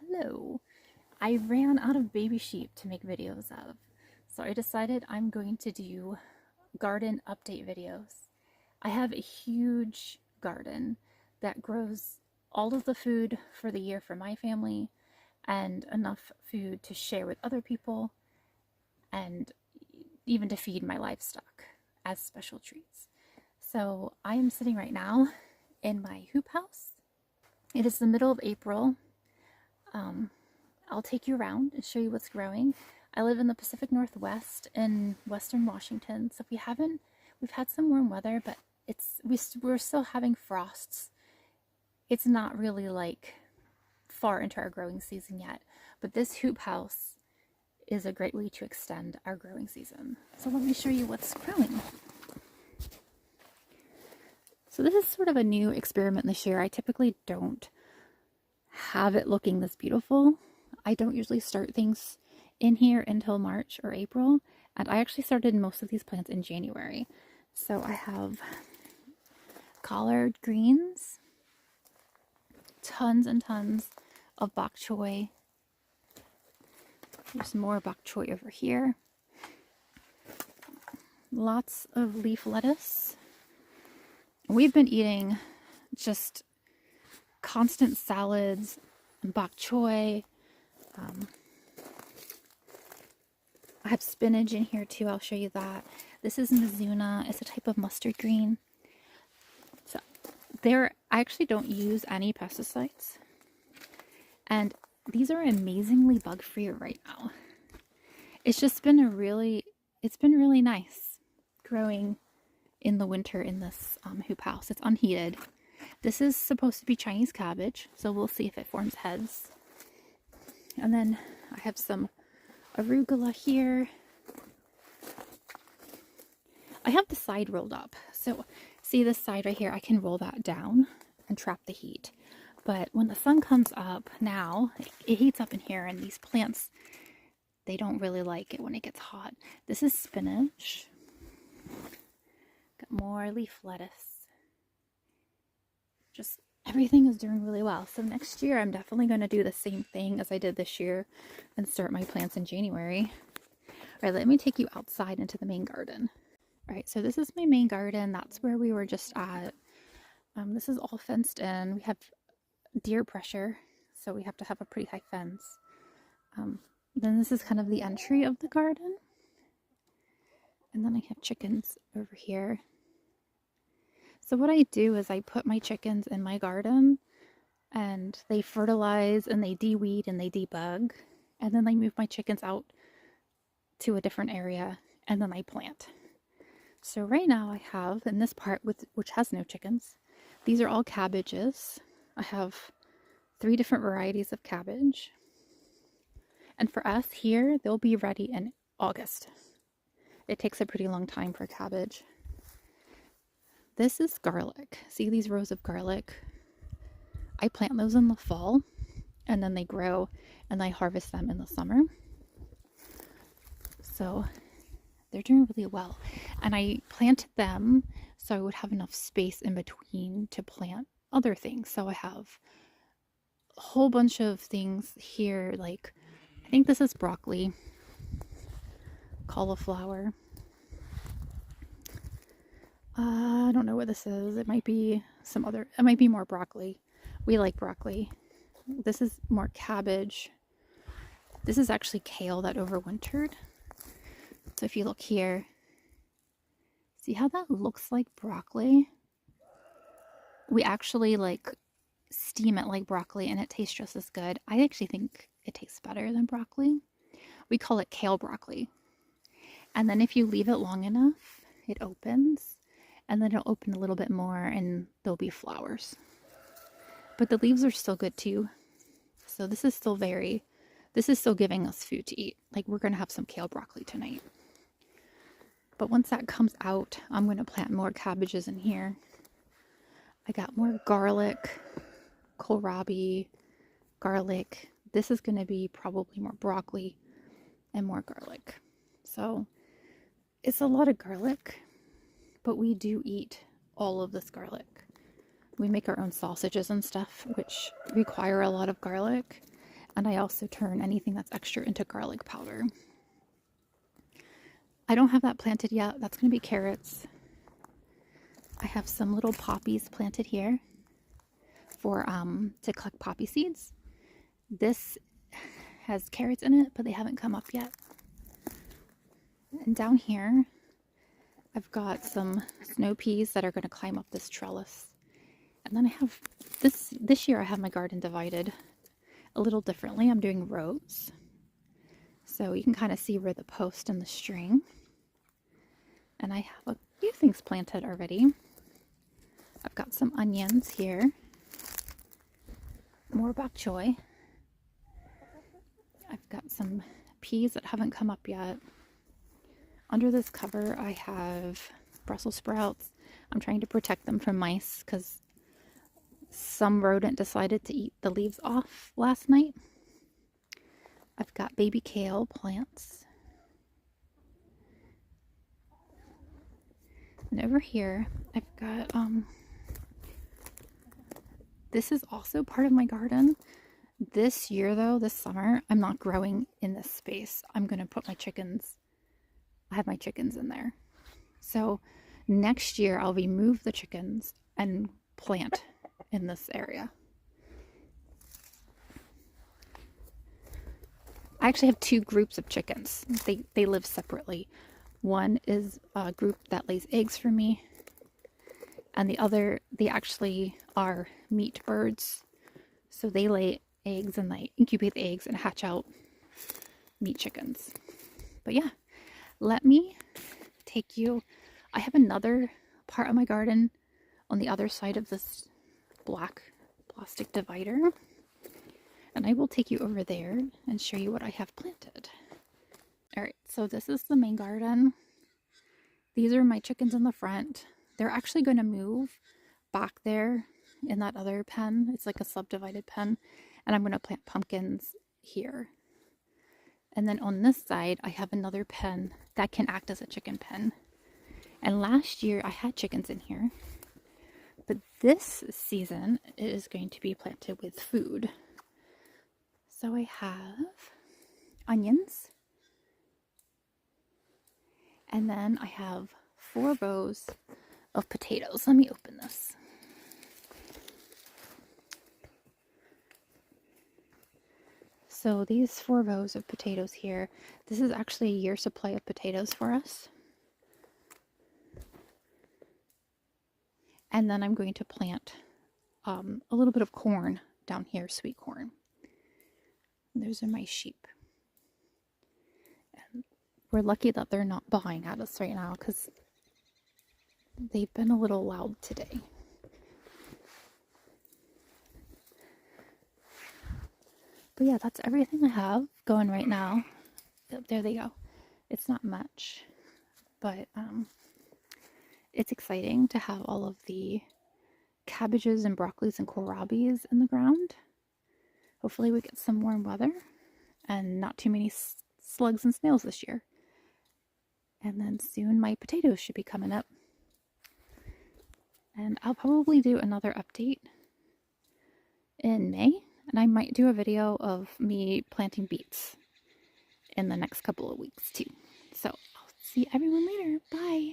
Hello. I ran out of baby sheep to make videos of, so I decided I'm going to do garden update videos. I have a huge garden that grows all of the food for the year for my family and enough food to share with other people and even to feed my livestock as special treats. So I am sitting right now in my hoop house. It is the middle of April. I'll take you around and show you what's growing. I live in the Pacific Northwest in Western Washington, so we've had some warm weather, but we're still having frosts. It's not really like far into our growing season yet, but this hoop house is a great way to extend our growing season. So let me show you what's growing. So this is sort of a new experiment this year. I typically don't have it looking this beautiful. I don't usually start things in here until March or April, and I actually started most of these plants in January. So I have collard greens, tons and tons of bok choy. There's more bok choy over here. Lots of leaf lettuce. We've been eating just constant salads and bok choy. I have spinach in here too. I'll show you that. This is Mizuna. It's a type of mustard green. So I actually don't use any pesticides. And these are amazingly bug-free right now. It's been really nice growing in the winter in this hoop house. It's unheated. This is supposed to be Chinese cabbage, so we'll see if it forms heads. And then I have some arugula here. I have the side rolled up. So see this side right here, I can roll that down and trap the heat. But when the sun comes up now, it heats up in here, and these plants, they don't really like it when it gets hot. This is spinach. Got more leaf lettuce. Just everything is doing really well. So next year I'm definitely going to do the same thing as I did this year and start my plants in January. All right, let me take you outside into the main garden. All right, so this is my main garden. That's where we were just at. This is all fenced in. We have deer pressure, so we have to have a pretty high fence. Then this is kind of the entry of the garden. And then I have chickens over here. So what I do is I put my chickens in my garden, and they fertilize and they de-weed and they debug, and then I move my chickens out to a different area, and then I plant. So right now I have in this part which has no chickens, these are all cabbages. I have 3 different varieties of cabbage, and for us here they'll be ready in August. It takes a pretty long time for cabbage. This is garlic. See these rows of garlic? I plant those in the fall, and then they grow, and I harvest them in the summer. So they're doing really well. And I planted them so I would have enough space in between to plant other things. So I have a whole bunch of things here, like I think this is broccoli, cauliflower. I don't know what this is. It might be more broccoli. We like broccoli. This is more cabbage. This is actually kale that overwintered. So if you look here, see how that looks like broccoli? We actually like steam it like broccoli, and it tastes just as good. I actually think it tastes better than broccoli. We call it kale broccoli. And then if you leave it long enough, it opens. And then it'll open a little bit more and there'll be flowers. But the leaves are still good too. So this is still giving us food to eat. Like we're going to have some kale broccoli tonight. But once that comes out, I'm going to plant more cabbages in here. I got more garlic, kohlrabi, garlic. This is going to be probably more broccoli and more garlic. So it's a lot of garlic. But we do eat all of this garlic. We make our own sausages and stuff, which require a lot of garlic. And I also turn anything that's extra into garlic powder. I don't have that planted yet. That's going to be carrots. I have some little poppies planted here for to collect poppy seeds. This has carrots in it, but they haven't come up yet. And down here, I've got some snow peas that are going to climb up this trellis. And then I have this year I have my garden divided a little differently. I'm doing rows. So you can kind of see where the post and the string. And I have a few things planted already. I've got some onions here. More bok choy. I've got some peas that haven't come up yet. Under this cover I have Brussels sprouts. I'm trying to protect them from mice because some rodent decided to eat the leaves off last night. I've got baby kale plants. And over here I've got this is also part of my garden. This year though, this summer, I'm not growing in this space. I'm going to put my chickens, I have my chickens in there. So next year I'll remove the chickens and plant in this area. I actually have two groups of chickens. They live separately. One is a group that lays eggs for me, and the other, they actually are meat birds. So they lay eggs and they incubate the eggs and hatch out meat chickens. But yeah, let me take you. I have another part of my garden on the other side of this black plastic divider, and I will take you over there and show you what I have planted. Alright, so this is the main garden. These are my chickens in the front. They're actually going to move back there in that other pen. It's like a subdivided pen, and I'm going to plant pumpkins here. And then on this side I have another pen that can act as a chicken pen. And last year I had chickens in here, but this season it is going to be planted with food. So I have onions, and then I have 4 rows of potatoes. Let me open this. So these 4 rows of potatoes here, this is actually a year's supply of potatoes for us. And then I'm going to plant a little bit of corn down here, sweet corn. Those are my sheep. And we're lucky that they're not bawing at us right now because they've been a little loud today. But yeah, that's everything I have going right now. There they go. It's not much, but it's exciting to have all of the cabbages and broccolis and kohlrabis in the ground. Hopefully we get some warm weather and not too many slugs and snails this year. And then soon my potatoes should be coming up. And I'll probably do another update in May. And I might do a video of me planting beets in the next couple of weeks too. So I'll see everyone later. Bye.